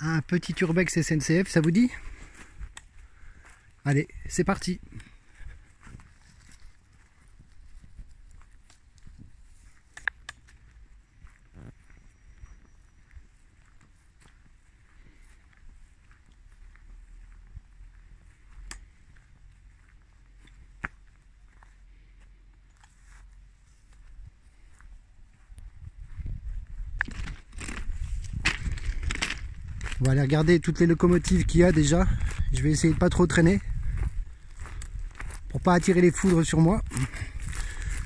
un petit urbex SNCF, ça vous dit? Allez, c'est parti. On va aller regarder toutes les locomotives qu'il y a déjà. Je vais essayer de pas trop traîner pour pas attirer les foudres sur moi.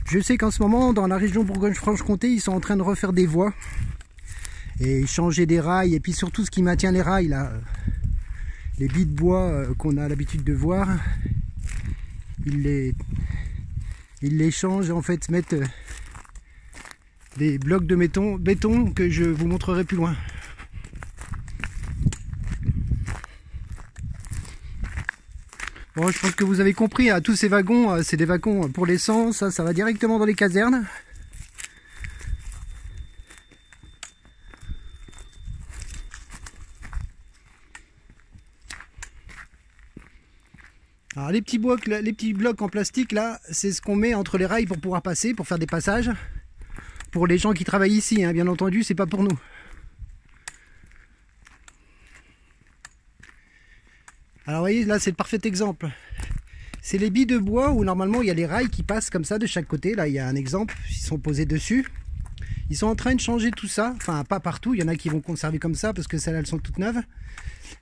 Je sais qu'en ce moment, dans la région Bourgogne-Franche-Comté, ils sont en train de refaire des voies et changer des rails. Et puis surtout, ce qui maintient les rails, là, les billes de bois qu'on a l'habitude de voir, ils les changent, en fait, mettent des blocs de béton que je vous montrerai plus loin. Bon, je pense que vous avez compris, hein, tous ces wagons, c'est des wagons pour l'essence, ça va directement dans les casernes. Alors les petits blocs en plastique là, c'est ce qu'on met entre les rails pour pouvoir passer, pour faire des passages. Pour les gens qui travaillent ici, hein, bien entendu, c'est pas pour nous. Alors vous voyez, là c'est le parfait exemple. C'est les billes de bois où normalement il y a les rails qui passent comme ça de chaque côté. Là il y a un exemple, ils sont posés dessus. Ils sont en train de changer tout ça. Enfin pas partout, il y en a qui vont conserver comme ça parce que celles-là elles sont toutes neuves.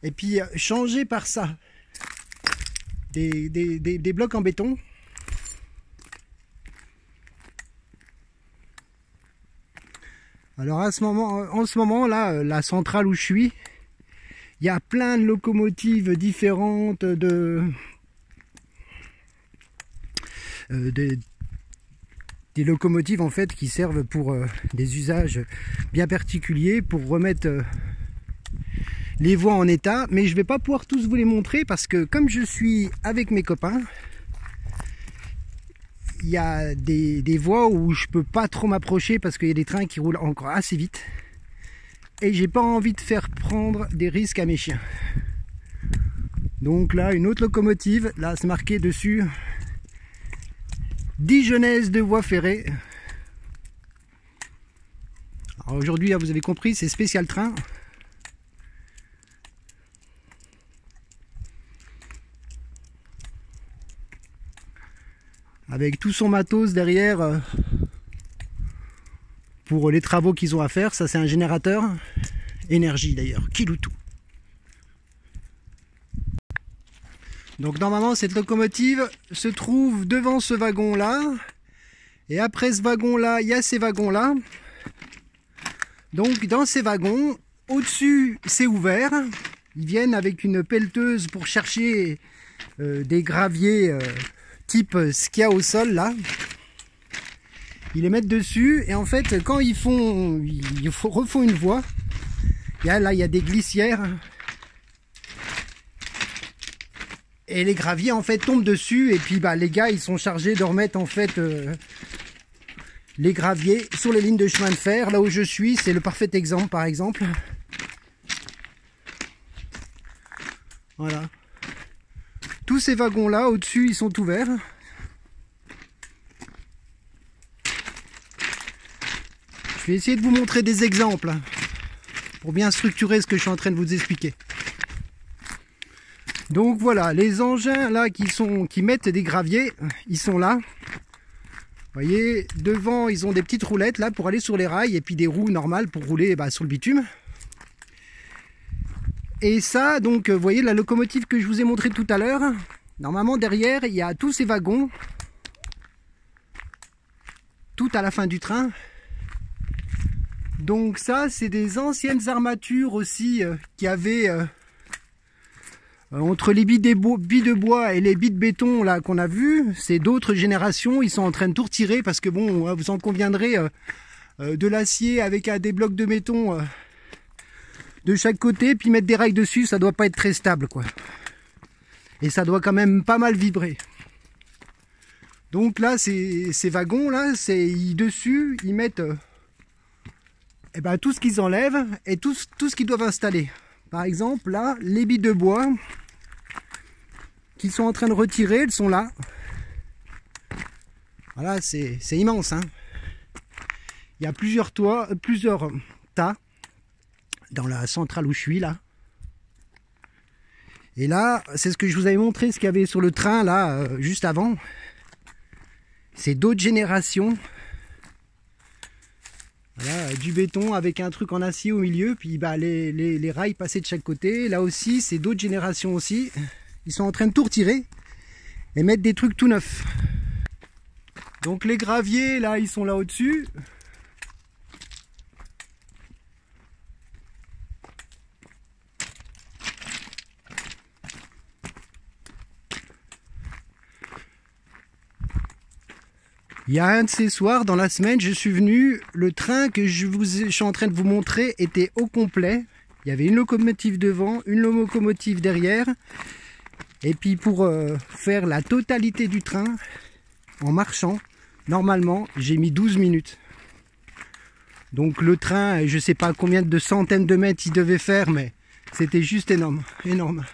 Et puis changer par ça. Des blocs en béton. Alors en ce moment là, la centrale où je suis, il y a plein de locomotives différentes, des locomotives en fait qui servent pour des usages bien particuliers, pour remettre les voies en état. Mais je vais pas pouvoir tous vous les montrer parce que comme je suis avec mes copains, il y a des voies où je peux pas trop m'approcher parce qu'il y a des trains qui roulent encore assez vite. Et j'ai pas envie de faire prendre des risques à mes chiens. Donc là, une autre locomotive, là c'est marqué dessus Dijonnaise de voie ferrée. Alors aujourd'hui, vous avez compris, c'est spécial train. Avec tout son matos derrière. Pour les travaux qu'ils ont à faire. Ça c'est un générateur énergie d'ailleurs, Kiloutou. Donc normalement cette locomotive se trouve devant ce wagon là, et après ce wagon là il y a ces wagons là. Donc dans ces wagons, au dessus c'est ouvert, ils viennent avec une pelleteuse pour chercher des graviers type ce qu'il y a au sol là. Ils les mettent dessus et en fait quand ils refont une voie, là il y a des glissières et les graviers en fait tombent dessus et puis les gars ils sont chargés de remettre en fait les graviers sur les lignes de chemin de fer. Là où je suis, c'est le parfait exemple par exemple. Voilà. Tous ces wagons là au dessus ils sont ouverts. Je vais essayer de vous montrer des exemples pour bien structurer ce que je suis en train de vous expliquer. Donc voilà, les engins là qui mettent des graviers, ils sont là. Vous voyez, devant ils ont des petites roulettes là pour aller sur les rails et puis des roues normales pour rouler sur le bitume. Et ça, donc vous voyez la locomotive que je vous ai montré tout à l'heure, normalement derrière il y a tous ces wagons, tout à la fin du train. Donc ça, c'est des anciennes armatures aussi qui avaient entre les billes de bois et les billes de béton là qu'on a vu. C'est d'autres générations, ils sont en train de tout retirer parce que bon, vous en conviendrez, de l'acier avec des blocs de béton de chaque côté, puis mettre des rails dessus, ça doit pas être très stable quoi. Et ça doit quand même pas mal vibrer. Donc là, ces wagons là, dessus, ils mettent tout ce qu'ils enlèvent et tout ce qu'ils doivent installer. par exemple, là, les billes de bois qu'ils sont en train de retirer, elles sont là. Voilà, c'est immense, hein. Il y a plusieurs tas dans la centrale où je suis, là. Et là, c'est ce que je vous avais montré, ce qu'il y avait sur le train, là, juste avant. C'est d'autres générations. Voilà, du béton avec un truc en acier au milieu, puis bah, les rails passaient de chaque côté. Là aussi, c'est d'autres générations aussi. Ils sont en train de tout retirer et mettre des trucs tout neufs. Donc les graviers, là, ils sont là au-dessus. Il y a un de ces soirs dans la semaine, je suis venu, le train que je suis en train de vous montrer était au complet. Il y avait une locomotive devant, une locomotive derrière. Et puis pour faire la totalité du train, en marchant, normalement, j'ai mis 12 minutes. Donc le train, je ne sais pas combien de centaines de mètres il devait faire, mais c'était juste énorme, énorme.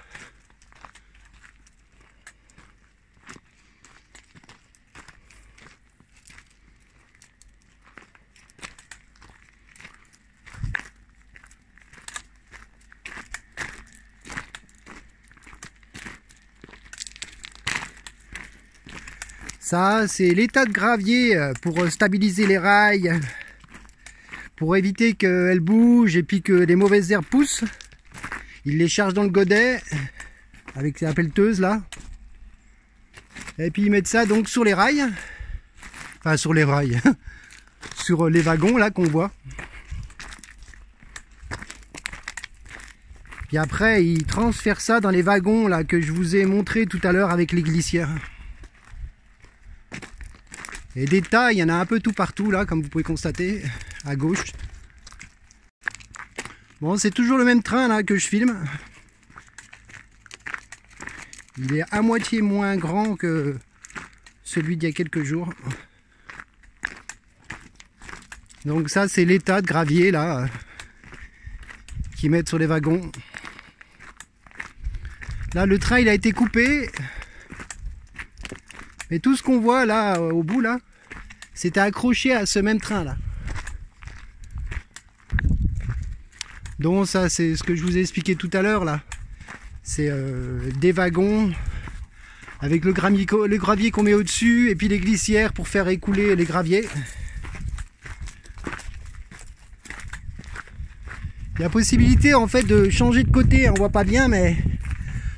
Ça, c'est l'état de gravier pour stabiliser les rails, pour éviter qu'elles bougent et puis que les mauvaises herbes poussent. Ils les chargent dans le godet avec la pelleteuse là. Et puis ils mettent ça donc sur les rails. Enfin sur les rails. Sur les wagons là qu'on voit. Puis après ils transfèrent ça dans les wagons là que je vous ai montré tout à l'heure avec les glissières. Et des tas, il y en a un peu tout partout là, comme vous pouvez constater, à gauche. Bon, c'est toujours le même train là que je filme. Il est à moitié moins grand que celui d'il y a quelques jours. Donc ça, c'est l'état de gravier là, qu'ils mettent sur les wagons. Là, le train, il a été coupé. Mais tout ce qu'on voit là, au bout là, c'était accroché à ce même train là. Donc ça, c'est ce que je vous ai expliqué tout à l'heure là. C'est des wagons avec le gravier qu'on met au-dessus et puis les glissières pour faire écouler les graviers. Il y a possibilité en fait de changer de côté, on voit pas bien, mais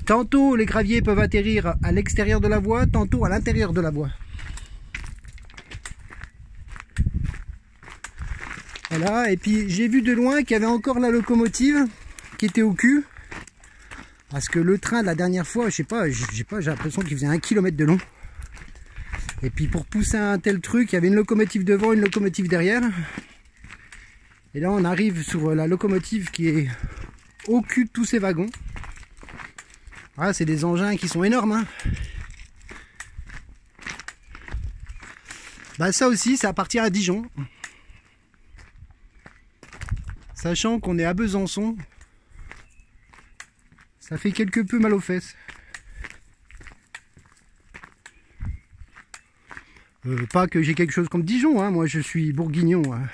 tantôt les graviers peuvent atterrir à l'extérieur de la voie, tantôt à l'intérieur de la voie. Voilà, et puis j'ai vu de loin qu'il y avait encore la locomotive qui était au cul. Parce que le train de la dernière fois, j'ai l'impression qu'il faisait 1 km de long. Et puis pour pousser un tel truc, il y avait une locomotive devant, une locomotive derrière. Et là on arrive sur la locomotive qui est au cul de tous ces wagons. Ah, c'est des engins qui sont énormes, hein. Bah ça aussi, ça appartient à Dijon. Sachant qu'on est à Besançon, ça fait quelque peu mal aux fesses. Pas que j'ai quelque chose comme Dijon, hein. Moi je suis bourguignon. Hein.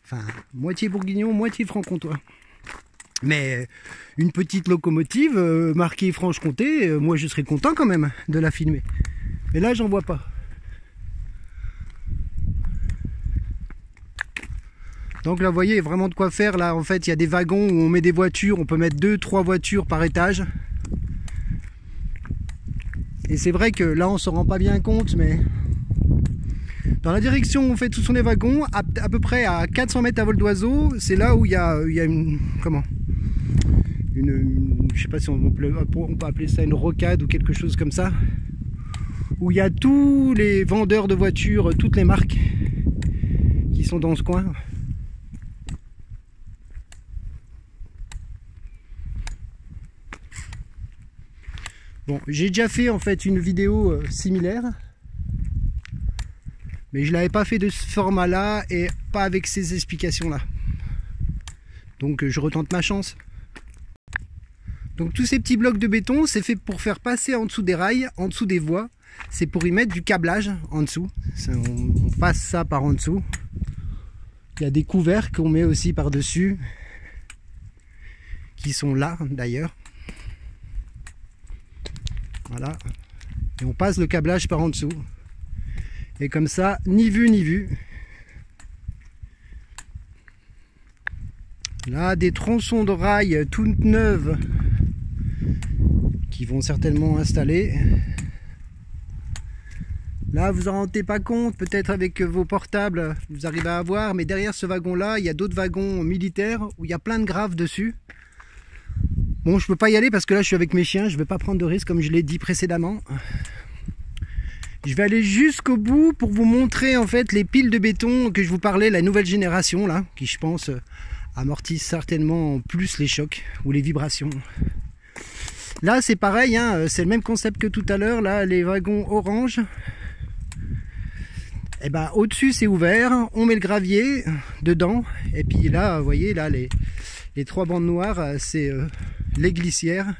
Enfin, moitié bourguignon, moitié franc-comtois. Mais une petite locomotive marquée Franche-Comté, moi je serais content quand même de la filmer. Mais là j'en vois pas. Donc là vous voyez vraiment de quoi faire. Là en fait il y a des wagons où on met des voitures, on peut mettre 2-3 voitures par étage. Et c'est vrai que là on se rend pas bien compte, mais dans la direction où on fait tous les wagons, à peu près à 400 mètres à vol d'oiseau, c'est là où il y a une... Comment ? Je sais pas si on peut appeler ça une rocade ou quelque chose comme ça, où il y a tous les vendeurs de voitures, toutes les marques qui sont dans ce coin. Bon, j'ai déjà fait en fait une vidéo similaire, mais je l'avais pas fait de ce format là et pas avec ces explications là. Donc je retente ma chance. Donc tous ces petits blocs de béton, c'est fait pour faire passer en dessous des rails, en dessous des voies. C'est pour y mettre du câblage en dessous. On passe ça par en dessous. Il y a des couverts qu'on met aussi par-dessus, qui sont là d'ailleurs. Voilà. Et on passe le câblage par en dessous. Et comme ça, ni vu ni vu. Là, des tronçons de rails toutes neuves qui vont certainement installer. Là, vous en rendez pas compte, peut-être avec vos portables, vous arrivez à voir, mais derrière ce wagon-là, il y a d'autres wagons militaires où il y a plein de graves dessus. Bon, je peux pas y aller parce que là, je suis avec mes chiens, je vais pas prendre de risque comme je l'ai dit précédemment. Je vais aller jusqu'au bout pour vous montrer en fait les piles de béton que je vous parlais, la nouvelle génération là, qui je pense amortissent certainement plus les chocs ou les vibrations. Là, c'est pareil, hein, c'est le même concept que tout à l'heure, là, les wagons orange. Et ben au-dessus c'est ouvert, on met le gravier dedans et puis là vous voyez là les trois bandes noires c'est les glissières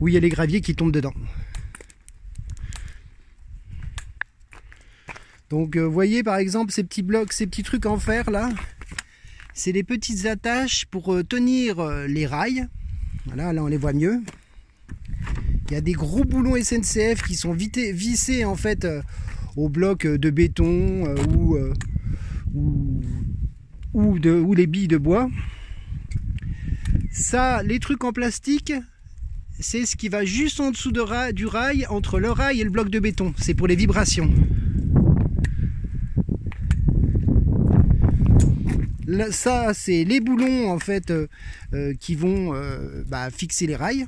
où il y a les graviers qui tombent dedans. Donc vous voyez par exemple ces petits blocs, ces petits trucs en fer là, c'est les petites attaches pour tenir les rails. Voilà, là on les voit mieux. Il y a des gros boulons SNCF qui sont vissés en fait au bloc de béton ou les billes de bois. Ça, les trucs en plastique, c'est ce qui va juste en dessous du rail, entre le rail et le bloc de béton. C'est pour les vibrations. Là, ça, c'est les boulons en fait qui vont fixer les rails.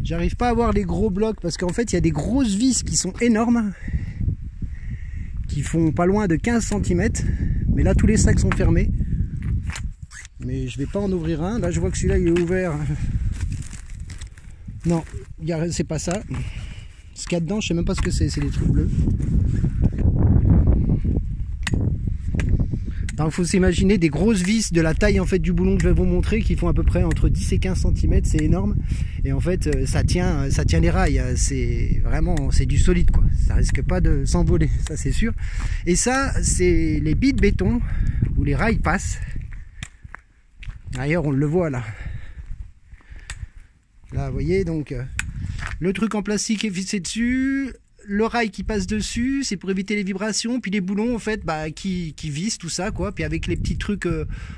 J'arrive pas à voir les gros blocs parce qu'en fait il y a des grosses vis qui sont énormes, qui font pas loin de 15 cm. Mais là tous les sacs sont fermés. Mais je vais pas en ouvrir un. Là je vois que celui-là il est ouvert. Non, c'est pas ça. Ce qu'il y a dedans, je sais même pas ce que c'est des trucs bleus. Donc il faut s'imaginer des grosses vis de la taille en fait du boulon que je vais vous montrer qui font à peu près entre 10 et 15 cm, c'est énorme. Et en fait ça tient les rails, c'est vraiment c'est du solide quoi. Ça risque pas de s'envoler, ça c'est sûr. Et ça c'est les billes de béton où les rails passent. D'ailleurs on le voit là. Là vous voyez donc le truc en plastique est fixé dessus. Le rail qui passe dessus, c'est pour éviter les vibrations, puis les boulons en fait qui vissent tout ça quoi, puis avec les petits trucs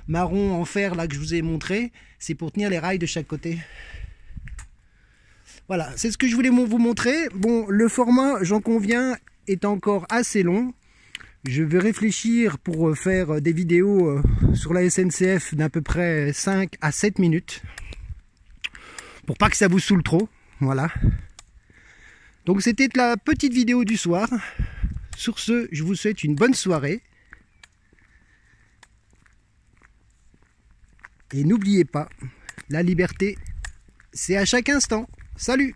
marron en fer là que je vous ai montré, c'est pour tenir les rails de chaque côté. Voilà, c'est ce que je voulais vous montrer. Bon, le format, j'en conviens, est encore assez long. Je vais réfléchir pour faire des vidéos sur la SNCF d'à peu près 5 à 7 minutes, pour pas que ça vous saoule trop, voilà. Donc c'était la petite vidéo du soir. Sur ce, je vous souhaite une bonne soirée. Et n'oubliez pas, la liberté, c'est à chaque instant. Salut!